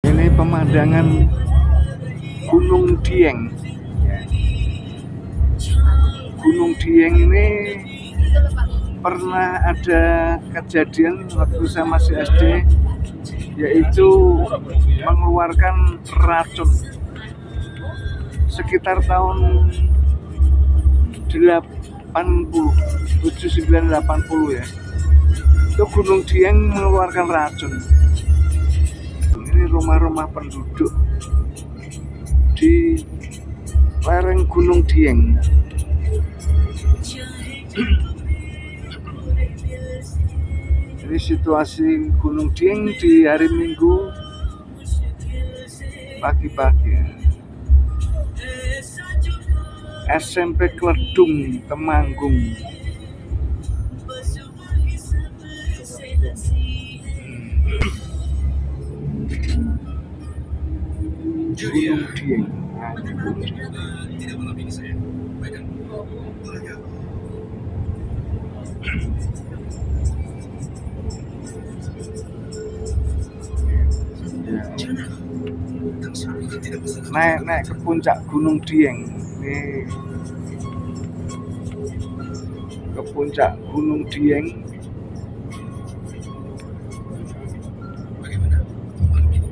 Ini pemandangan Gunung Dieng. Gunung Dieng ini pernah ada kejadian waktu saya masih SD, yaitu mengeluarkan racun sekitar tahun 79-80 ya. Itu Gunung Dieng mengeluarkan racun. Ini rumah-rumah penduduk di lereng Gunung Dieng. Ini situasi Gunung Dieng di hari Minggu pagi-pagi. SMP Kledung, Temanggung. Gunung Dieng. Tidak malam ini saya. Baikkan. Naik ke puncak Gunung Dieng. Ini ke puncak Gunung Dieng. Bagaimana? Malam ini.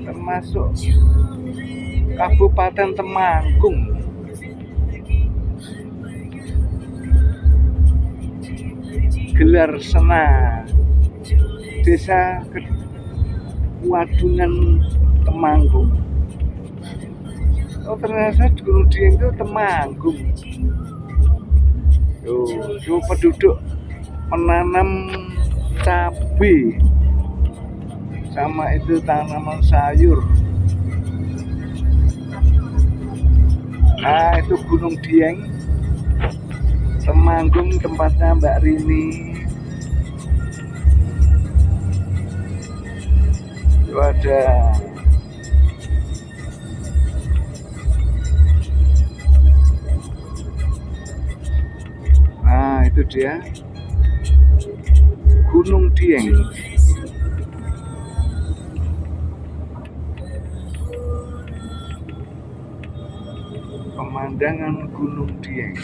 Termasuk Kabupaten Temanggung. Gelar Sena Desa Wadungan Temanggung. Oh, ternyata Gunung Dieng itu Temanggung. Tuh penduduk menanam cabai sama itu tanaman sayur. Nah, itu Gunung Dieng, Temanggung, tempatnya Mbak Rini. Itu ada itu dia Gunung Dieng. Pemandangan Gunung Dieng.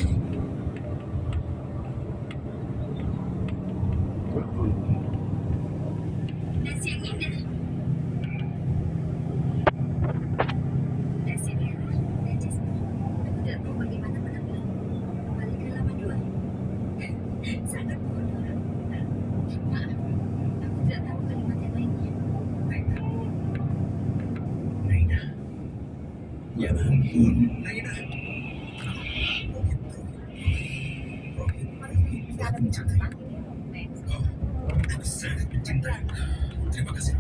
Ya ampun, Naina. Aku sangat mencintai. Terima kasih.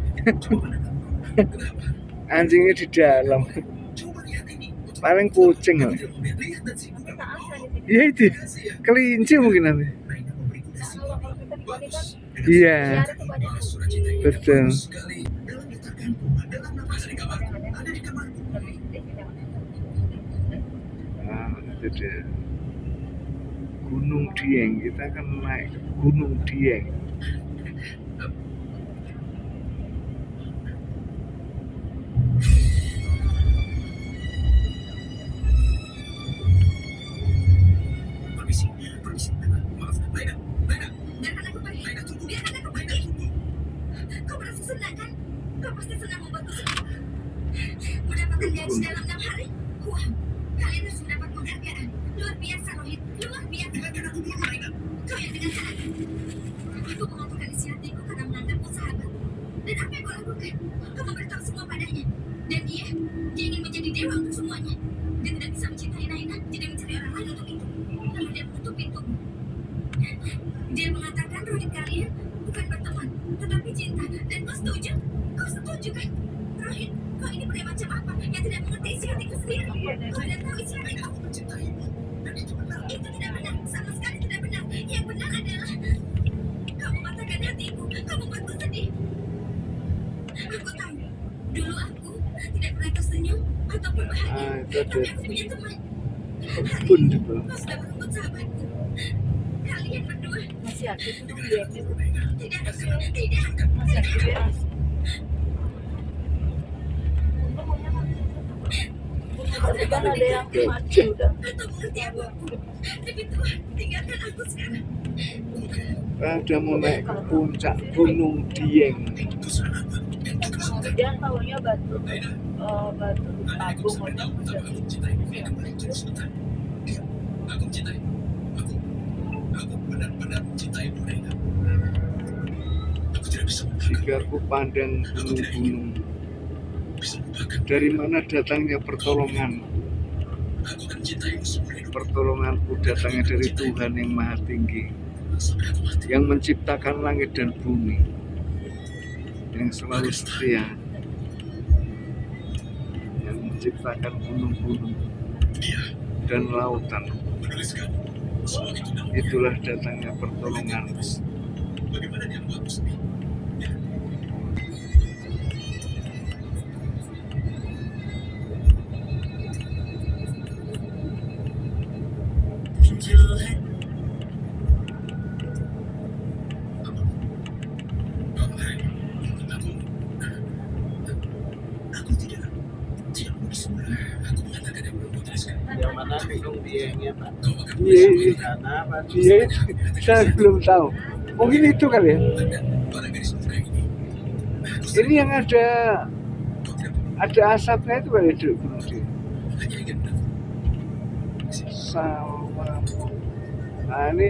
Anjingnya di dalam. Coba lihat ini. Paling kucing loh. Lihat dan sini. Iya itu, kelinci mungkin nanti. Naina memberiku dasi. Bagus. Iya, betul. Sekali. Dalam letakkanku, dalam nafas di kamarku, ada di kamarku. Itu dia Gunung Dieng. Kita akan naik ke Gunung Dieng. Permisi. Maaf, Naina. Biarkan aku pergi. Naina, tunggu. Biarkan aku pergi. Kau merasa senang kan? Kau pasti senang membantu saya. Mendapatkan gaji dalam 6 hari. Wah, kalian harus mendapat penghargaan. Luar biasa, Rohit. Luar biasa. Biarkan aku dulu, Naina. Kau yang dengan salah. Aku mengaturkan isi hatiku karena menganggapmu sahabat. Dan apa yang kau lakukan? Kau memberitahu semua padanya. Dan dia ingin menjadi dewa untuk semuanya. Dia tidak bisa mencintai Naina. Dia mencari orang lain untuk itu. Lalu dia menutup pintu. Dia mengatakan Rohit kalian bukan berteman, tetapi cinta. Dan kau setuju? Kau setuju kan? Rohit, kau ini pria macam apa yang tidak mengerti isi hatiku sendiri? Kau tidak tahu isi hatiku. Aku mencintaimu. Dan itu benar. Itu tidak benar. Sama sekali tidak benar. Yang benar adalah kau mematahkan hatiku. Kau membuatku sedih. Aku tahu, dulu aku tidak pernah tersenyum ataupun bahagia Itu ada karena aku punya teman. kebun di bawah. Kau sudah merebut sahabatku. Kalian berdua Masih aktif itu diemnya tuh. tidak, tidak. Masih aktif ya. Tapi kan ada yang mati udah. Atau mengerti apapun. Tapi Tuhan, tinggalkan aku sekarang. Udah mau naik ke puncak Gunung Dieng. Dia tahunya batu batu tabung udah. Jika aku pandang gunung-gunung, dari mana datangnya pertolongan? Pertolonganku datangnya dari Tuhan yang Maha Tinggi, yang menciptakan langit dan bumi, yang selalu setia, yang menciptakan gunung-gunung dan lautan. Itulah datangnya pertolongan. Yang mana Gunung Diengnya Pak? Iya, iya. Sana apa? Iya, saya belum tahu. Mungkin itu kali ya. Ini yang ada asapnya itu kali ya, Gunung Dieng. Sama. Nah ini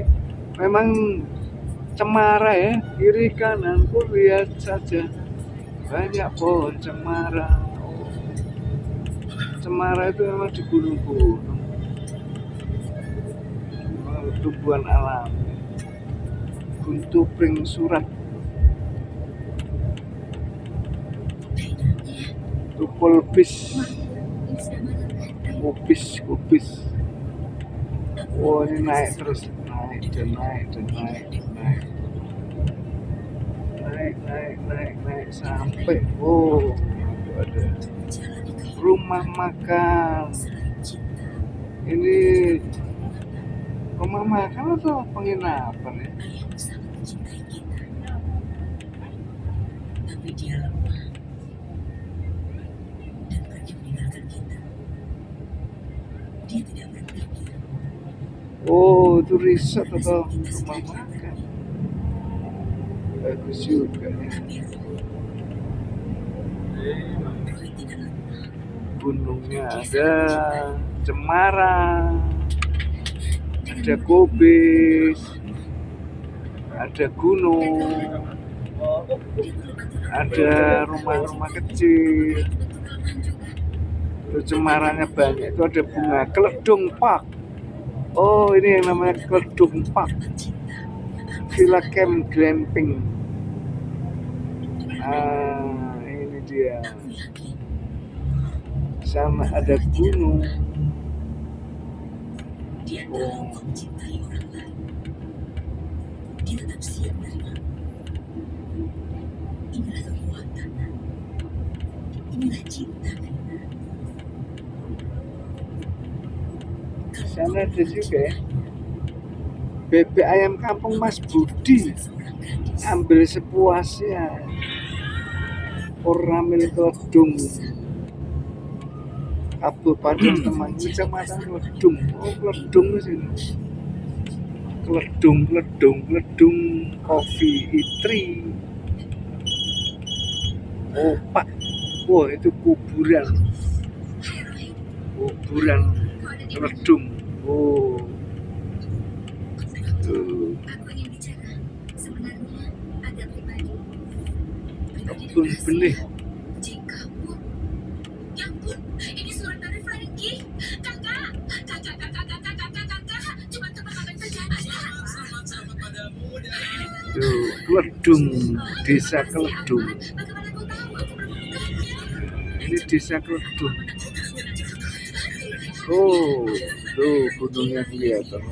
memang cemara ya, kiri kanan pun lihat saja banyak pohon cemara. Cemara itu memang di gunung-gunung, tumbuhan alam. Guntupring surat, tupul bis, kubis. Oh ini naik terus, naik sampai ada rumah makan. Ini rumah makan atau penginapan ya? Tapi dia lemah dan pergi meninggalkan kita. Dia tidak berpikir. Oh itu resort atau rumah makan. Bagus juga ya. Gunungnya ada cemara, ada kubis, ada gunung, ada rumah-rumah kecil. Itu cemaranya banyak. Itu ada bunga Keledung Park. Oh ini yang namanya Keledung Park, Villa Camp Glamping. Ini dia. Sana ada gunung. Dia tahu kau mencintai orang lain. Dia tetap siap menerima. Inilah kekuatan. Inilah cinta. Sana ada juga ya. Bebek ayam kampung Mas Budi. Ambil sepuasnya. Ornamil Keledung. Kabupaten Temanggung, Kecamatan Keledung. Oh Keledung di sini. Keledung Coffee Eatery. Oh Pak, wah itu kuburan Keledung. Oh, tuh Aku ingin bicara. Sebenarnya agak pribadi. kebun benih. Jika Bu, ya ampun, ini surat dari Frankie. Kakak, cuma tebak apa yang terjadi. Tuh Keledung, desa Keledung. Bagaimana kau tahu aku belum mengetahuinya? Ini desa Keledung. Oh, tuh gunungnya kelihatan.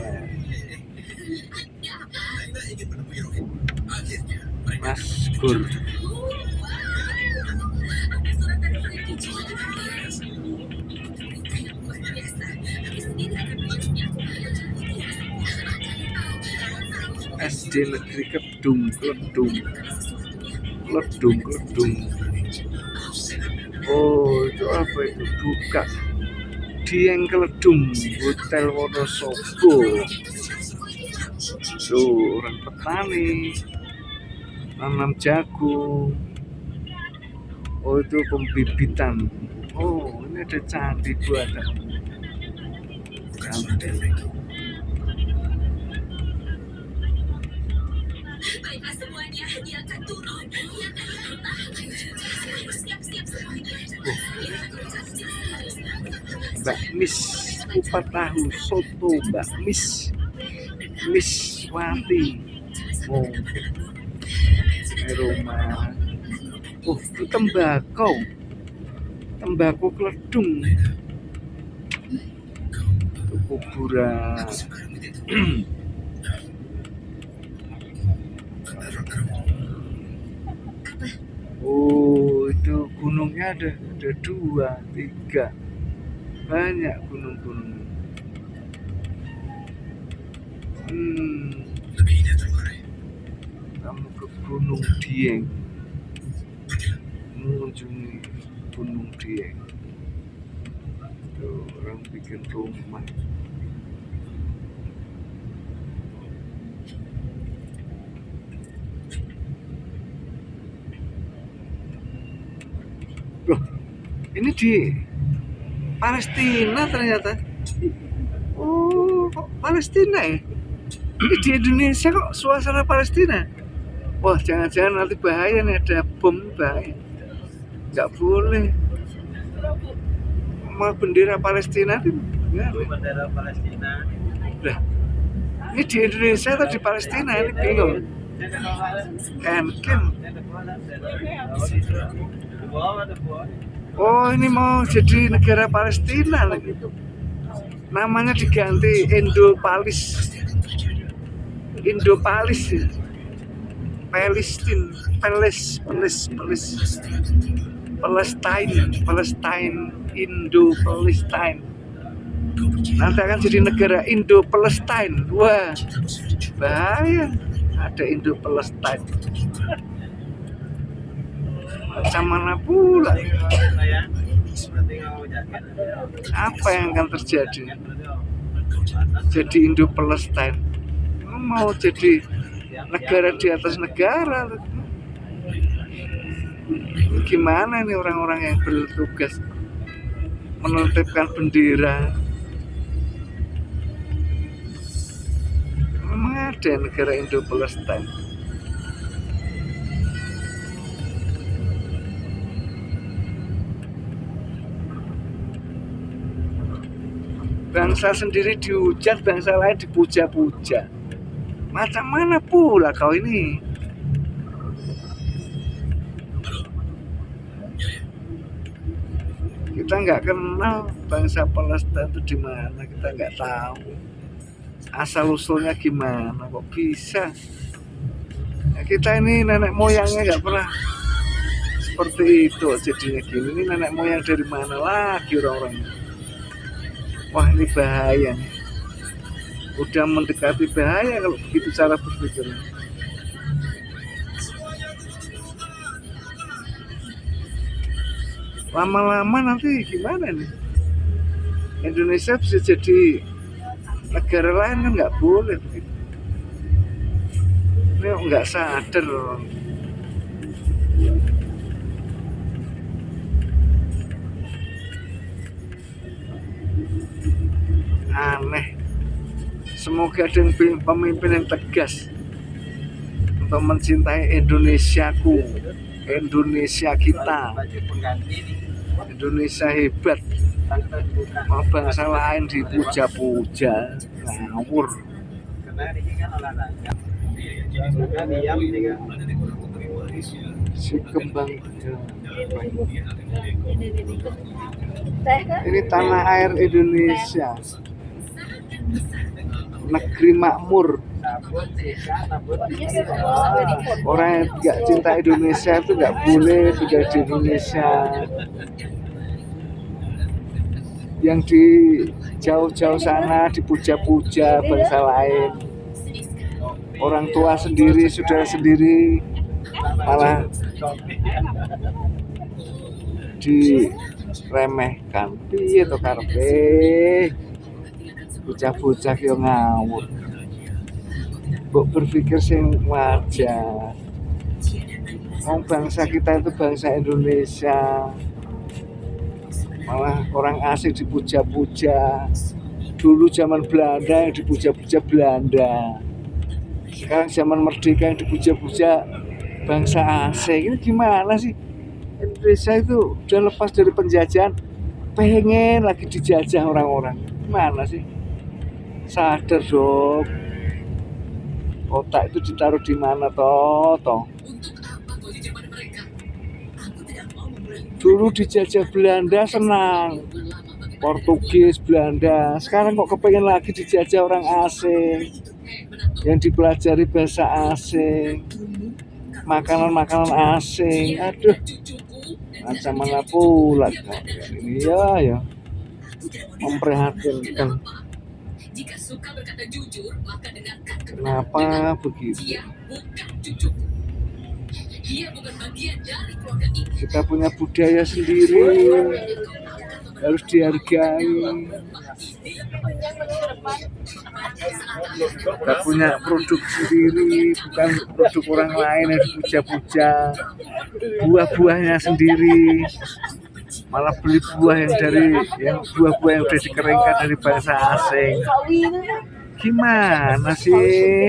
Mas Gur. SD Negeri Kedung. Oh, itu apa itu? Buka Dieng Keledung, Hotel Wonosobo. Tuh, orang petani nanam jagung. Oh, itu pembibitan. Oh, ini ada candi buatan. Baiklah semuanya, dia akan turun. Dia akan bertambah. Siap-siap semuanya. Mbak Mis, kupat tahu soto Mbak Mis, Miss Wati. Oh, ini rumah. Oh, itu tembakau keledung. Itu kuburan. Oh, itu gunungnya ada 2, 3, banyak gunung-gunung. Kamu ke Gunung Dieng, mengunjungi Gunung Dieng. Tuh, orang bikin rumah. Loh, ini di Palestina ternyata. Oh, kok Palestina ya? Ini di Indonesia kok suasana Palestina. Wah, jangan-jangan nanti bahaya nih, ada bom, bahaya. Nggak boleh. Mau bendera Palestina itu Itu bendera Palestina. Lah, ini di Indonesia atau di Palestina? Ini bingung. Kan. Oh, ini mau jadi negara Palestina lagi. Namanya diganti Indo-Palis. Palestine, Indo-Palestine. Nanti akan jadi negara Indo-Palestine. Wah, bahaya. Ada Indo-Palestine. Macam mana pula? Apa yang akan terjadi? Jadi Indo-Palestine. Mau jadi negara di atas negara. Gimana nih orang-orang yang bertugas menertibkan bendera? Memang ada negara Indo-Palestine. Bangsa sendiri dihujat, bangsa lain dipuja-puja. Macam mana pula kau ini? Kita nggak kenal bangsa Palestina itu di mana, kita nggak tahu asal usulnya gimana, kok bisa. Ya, kita ini nenek moyangnya nggak pernah seperti itu, jadinya gini. Ini nenek moyang dari mana lagi orang-orangnya? Wah, ini bahaya nih. Udah mendekati bahaya kalau begitu cara berpikirnya. Lama-lama nanti gimana nih? Indonesia bisa jadi negara lain kan nggak boleh begitu. Ini nggak sadar. Aneh. Semoga ada pemimpin yang tegas untuk mencintai Indonesiaku, Indonesia kita, Indonesia hebat. Mau bangsa lain dipuja-puja, ngawur. Si kembang. Ini tanah air Indonesia. Negeri makmur. Orang yang nggak cinta Indonesia itu nggak boleh tinggal di Indonesia. Yang di jauh-jauh sana dipuja-puja bangsa lain. orang tua sendiri, saudara sendiri malah diremehkan. Piye to karepe? Bocah-bocah yo ngawur. Mbok berpikir sing wajar. Wong bangsa kita itu bangsa Indonesia. Malah orang asing dipuja-puja. Dulu zaman Belanda yang dipuja-puja Belanda. Sekarang zaman merdeka yang dipuja-puja bangsa asing. Ini gimana sih? Indonesia itu udah lepas dari penjajahan, pengen lagi dijajah orang-orang. Gimana sih? Sadar dong. Otak itu ditaruh di mana toh? Untuk apa kau jujur pada mereka? Aku tidak mau mengulangi Dulu dijajah Belanda senang, Portugis, Belanda. Sekarang kok kepengen lagi dijajah orang asing, yang dipelajari bahasa asing, makanan-makanan asing. Aduh, macam mana pula ini ya memprihatinkan. Jika suka berkata jujur, maka dengarkan Kenapa begitu? Dia bukan cucuku. Dia bukan bagian dari keluarga ini. Kita punya budaya sendiri, harus dihargai. Kita punya produk sendiri, bukan produk orang lain yang dipuja-puja. Buah-buahnya sendiri, malah beli buah yang buah-buah yang udah dikeringkan dari bangsa asing. Gimana sih?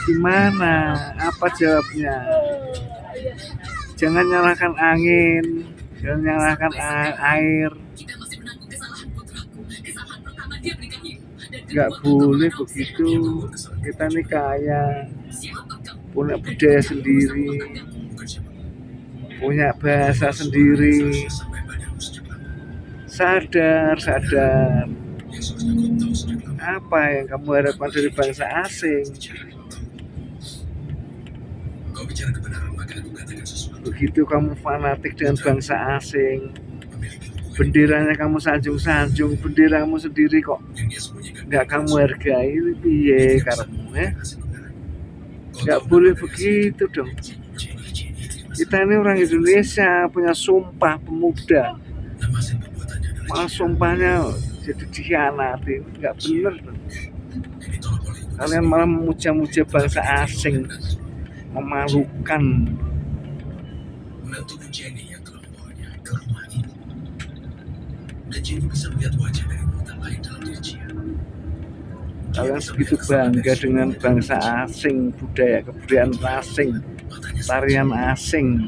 Gimana? Apa jawabnya? Jangan nyalakan angin, jangan nyalakan air. Kita masih menanggung kesalahan putraku. Kesalahan pertama dia menikahimu. Nggak boleh begitu. Kita nih kaya, Siapa kamu? punya budaya sendiri, punya bahasa sendiri. Sadar. Apa yang kamu harapkan dari bangsa asing? Begitu kamu fanatik dengan bangsa asing, benderanya kamu sanjung-sanjung, bendera kamu sendiri kok nggak kamu hargai, piye karepmu ya? Nggak boleh begitu dong. Kita ini orang Indonesia punya sumpah pemuda, malah sumpahnya jadi dikhianati, nggak bener dong. Kalian malah memuja-muja bangsa asing, memalukan. Menantu Jenny yang telah membawanya ke rumah ini. Dan Jenny bisa melihat wajah dari wanita lain dalam diri Cia. Kalian begitu bangga dengan bangsa asing, kebudayaan asing, tarian asing.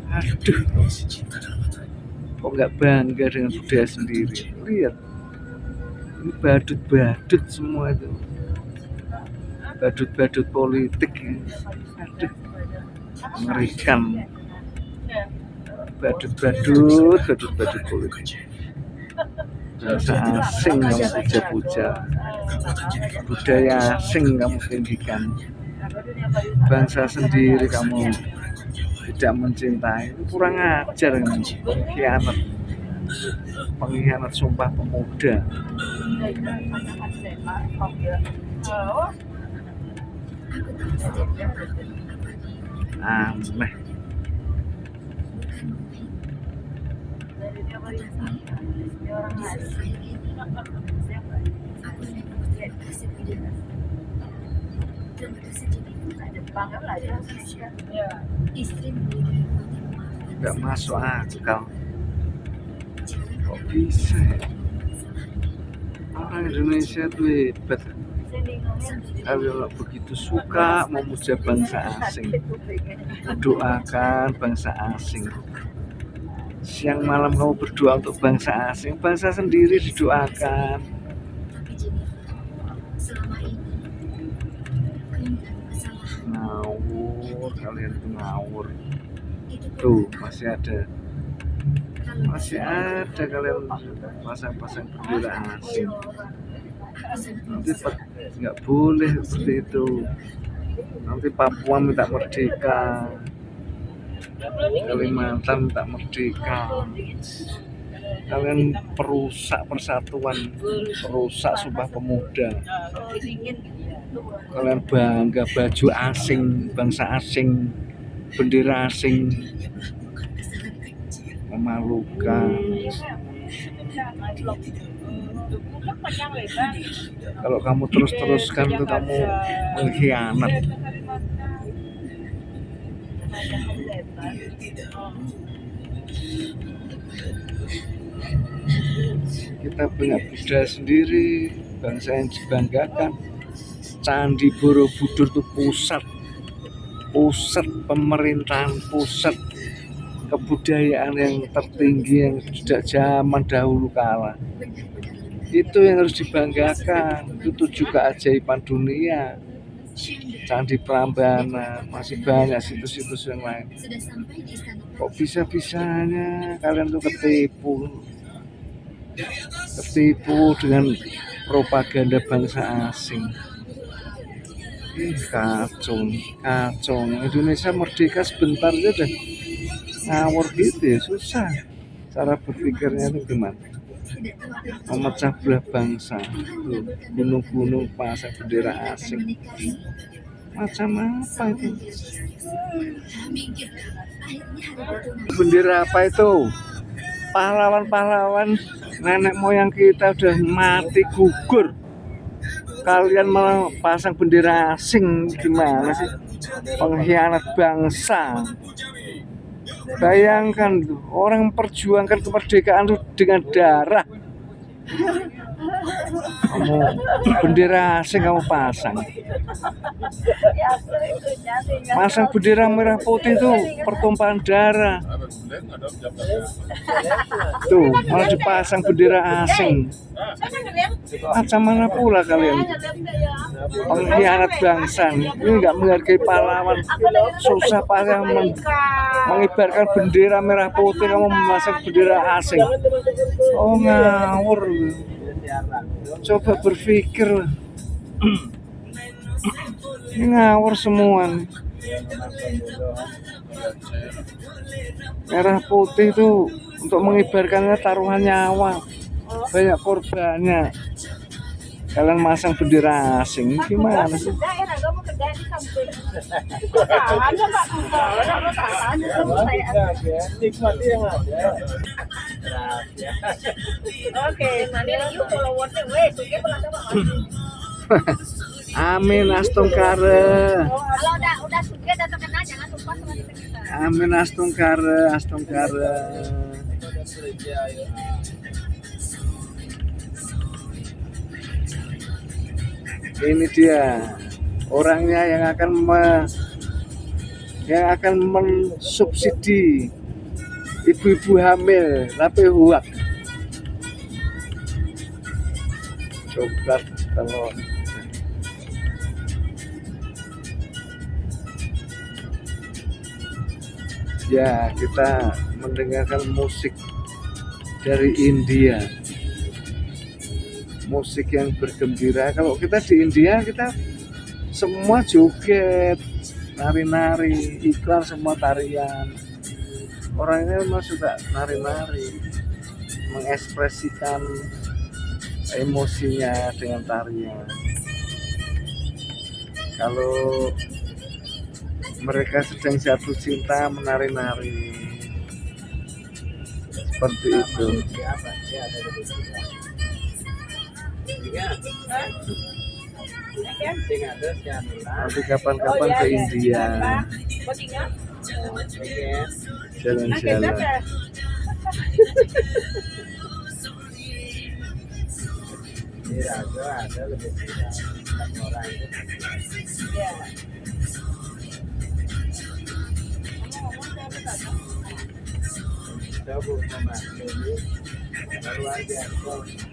Aduh, Mengisi cinta dalam matanya. kok nggak bangga dengan budaya sendiri? Lihat, ini badut semua itu, badut politik. Aduh, mengerikan. Badut politik. Bahasa asing kamu puja-puja, budaya asing kamu tinggikan, bangsa sendiri kamu tidak mencintai. Kurang ajar kamu, pengkhianat sumpah pemuda. Aneh. Nggak masuk akal. Kok bisa ya? Orang Indonesia tuh hebat. Kalau begitu suka memuja bangsa asing, doakan bangsa asing. Siang malam kamu berdoa untuk bangsa asing, bangsa sendiri didoakan. Ngawur, kalian tuh ngawur. Tuh masih ada kalian pasang-pasang bendera asing. Nanti nggak boleh seperti itu. Nanti Papua minta merdeka, Kalimantan minta merdeka. Kalian perusak persatuan, perusak Sumpah Pemuda. Kalian bangga baju asing, bangsa asing, bendera asing, memalukan. Kalau kamu terus-teruskan itu kamu mengkhianat. Kita punya budaya sendiri, bangsa yang dibanggakan. Candi Borobudur itu pusat pemerintahan, pusat kebudayaan yang tertinggi yang sejak zaman dahulu kala. Itu yang harus dibanggakan. Itu 7 keajaiban dunia. Candi Prambanan, masih banyak situs-situs yang lain. Kok bisa-bisanya kalian tuh ketipu dengan propaganda bangsa asing. Kacau. Indonesia merdeka sebentar aja deh ngawur gitu ya, susah. Cara berpikirnya itu gimana? Memecah belah bangsa. Gunung-gunung pasang bendera asing. Macam apa itu? Bendera apa itu? Pahlawan-pahlawan nenek moyang kita udah mati gugur. Kalian malah pasang bendera asing, gimana sih? Pengkhianat bangsa. Bayangkan tuh, orang memperjuangkan kemerdekaan tuh dengan darah. Kamu bendera asing kamu pasang. Pasang bendera merah putih tuh pertumpahan darah. Tuh, malah dipasang bendera asing. Macam mana pula kalian? Pengkhianat bangsa. Ini nggak menghargai pahlawan. Susah payah mengibarkan bendera merah putih, kamu memasang bendera asing. Oh, ngawur. Coba berpikir. Ini ngawur semua nih. Merah putih itu untuk mengibarkannya taruhan nyawa, banyak korbannya. Kalian masang bendera asing, gimana sih? Nikmati yang ada. Oke, Amin astungkare. Kalau udah sudah terkenal jangan lupa sama kita. Amin astungkare. Ini dia orangnya yang akan mensubsidi ibu-ibu hamil tapi huak coklat telur. Ya, kita mendengarkan musik dari India, musik yang bergembira. Kalau kita di India, kita semua joget, nari-nari, iklan semua tarian. Orangnya memang suka nari-nari, mengekspresikan emosinya dengan tarian. Kalau mereka sedang jatuh cinta, menari-nari seperti itu. Nanti kapan-kapan ke India jalan-jalan. Ada lebih orang itu.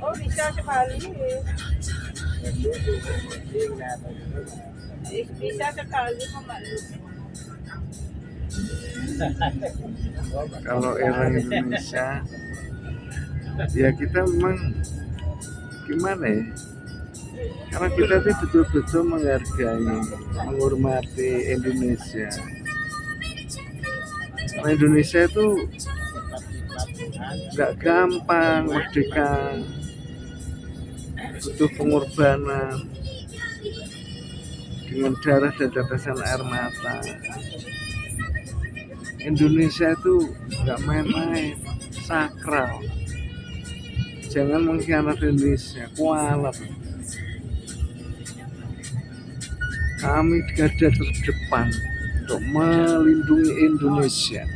Oh, bisa sekali. Bisa sekali kembali. Kalau orang Indonesia, ya kita memang gimana ya? Karena kita itu betul-betul menghargai, menghormati Indonesia. Karena Indonesia itu nggak gampang merdeka, butuh pengorbanan dengan darah dan tetesan air mata. Indonesia itu nggak main-main, sakral. Jangan mengkhianati Indonesia, kualat. Kami di garda terdepan untuk melindungi Indonesia,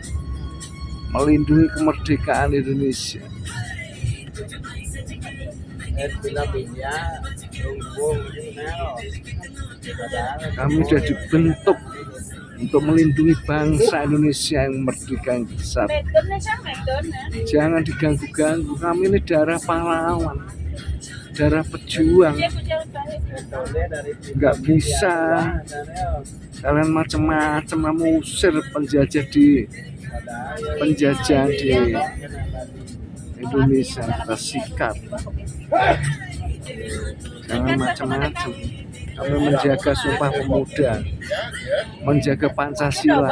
melindungi kemerdekaan Indonesia. Kami sudah dibentuk untuk melindungi bangsa Indonesia yang merdeka yang besar. Jangan diganggu-ganggu. Kami ini darah pahlawan, darah pejuang. Nggak bisa kalian macam-macam kamu usir penjajah di Indonesia. Kita sikat. Jangan macam-macam. Kami menjaga Sumpah Pemuda, menjaga Pancasila.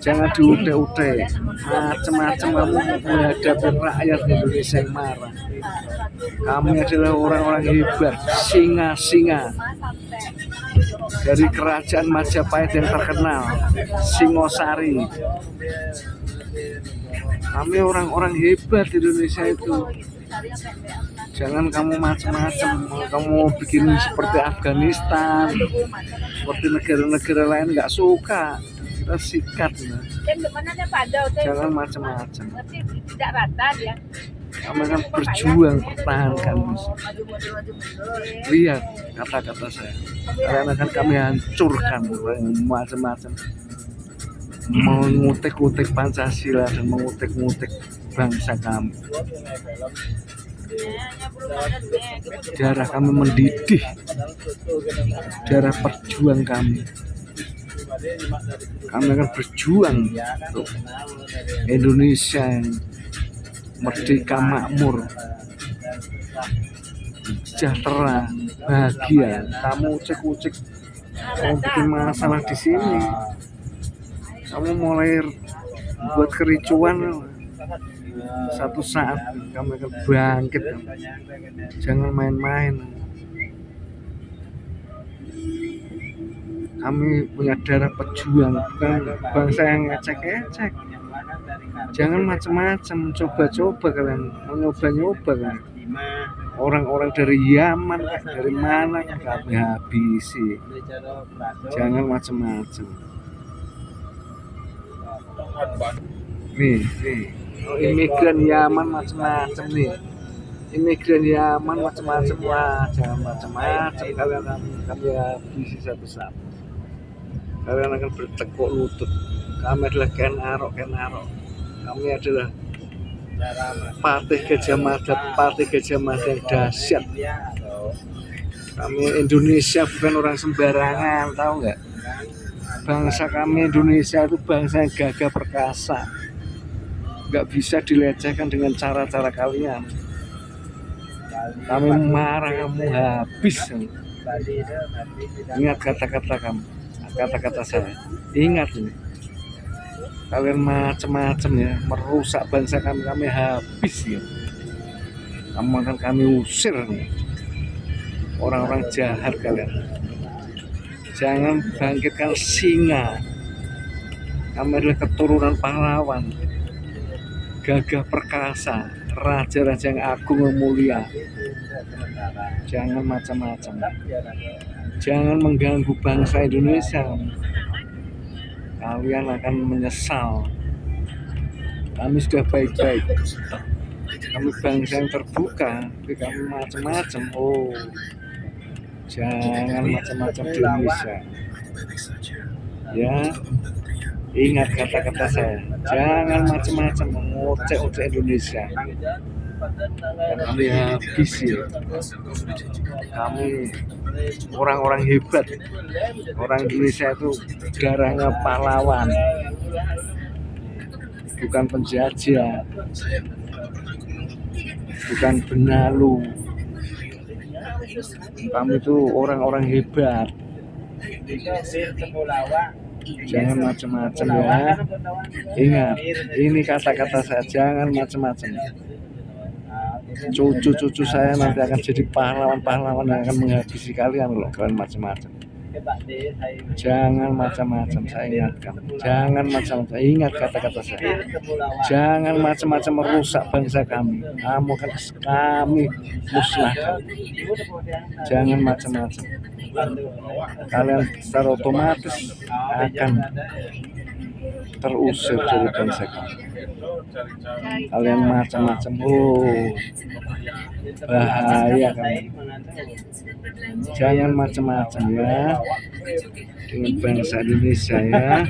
Jangan diutek-utek. Macam-macam kamu menghadapi rakyat Indonesia yang marah. Kami adalah orang-orang hebat, singa-singa dari kerajaan Majapahit yang terkenal, Singosari. Kami orang-orang hebat di Indonesia itu. Jangan kamu macam-macam, kamu bikin seperti Afghanistan, seperti negara-negara lain nggak suka, kita sikat. Jangan macam-macam. Kami akan berjuang pertahankan. Lihat kata-kata saya, kalian akan kami hancurkan macam-macam, mengutik-utik Pancasila dan mengutik-utik bangsa kami. Darah kami mendidih, darah perjuang kami. Kami akan berjuang untuk Indonesia yang merdeka, makmur, sejahtera, bahagia. Kamu ucek-ucek, kamu bikin masalah di sini, kamu mulai buat kericuan. Satu saat kami akan bangkit. Jangan main-main. Kami punya darah pejuang, bukan bangsa yang ngecek-ngecek. Jangan macam-macam, coba-coba kalian, nyoba-nyoba kalian. Orang-orang dari Yaman, dari mana kami habisi. Jangan macam-macam. Nih. Imigran Yaman macam-macam nih. Imigran Yaman macam-macam. Wah, jangan macam-macam kalian, kami habisi satu-satu. Kalian akan bertekuk lutut. Kami adalah Ken Arok. Kami adalah Patih Gajah Mada yang dahsyat. Kami Indonesia bukan orang sembarangan, tahu nggak? Bangsa kami Indonesia itu bangsa yang gagah perkasa. Nggak bisa dilecehkan dengan cara-cara kalian. Kami marah, kamu habis. Ingat kata-kata kamu, kata-kata saya. Ingat ini. Kalian macam-macam ya, merusak bangsa kami habis ya. Kamu akan kami usir nih. Orang-orang jahat kalian. Jangan bangkitkan singa. Kami adalah keturunan pahlawan, gagah perkasa, raja-raja yang agung yang mulia. Jangan macam-macam. Jangan mengganggu bangsa Indonesia. Kalian akan menyesal. Kami sudah baik-baik. Kami bangsa yang terbuka, tapi kami macam-macam. Oh, jangan macam-macam di Indonesia. Ya, ingat kata-kata saya. Jangan macam-macam mengocek-ocek Indonesia. Dan kami habis ya. Kami orang-orang hebat. Orang Indonesia itu darahnya pahlawan, bukan penjajah, bukan benalu. Kami itu orang-orang hebat. Jangan macam-macam ya. Ingat, ini kata-kata saya, jangan macam-macam. Cucu-cucu saya nanti akan jadi pahlawan-pahlawan yang akan menghabisi kalian loh, kalian macam-macam. Jangan macam-macam, saya ingatkan. Jangan macam-macam. Ingat kata-kata saya. Jangan macam-macam merusak bangsa kami. Kamu akan kami musnahkan. Jangan macam-macam. Kalian secara otomatis akan terusir dari bangsa kami. Kalian macam-macam. Bahaya kalian. Jangan macam-macam ya dengan bangsa Indonesia ya.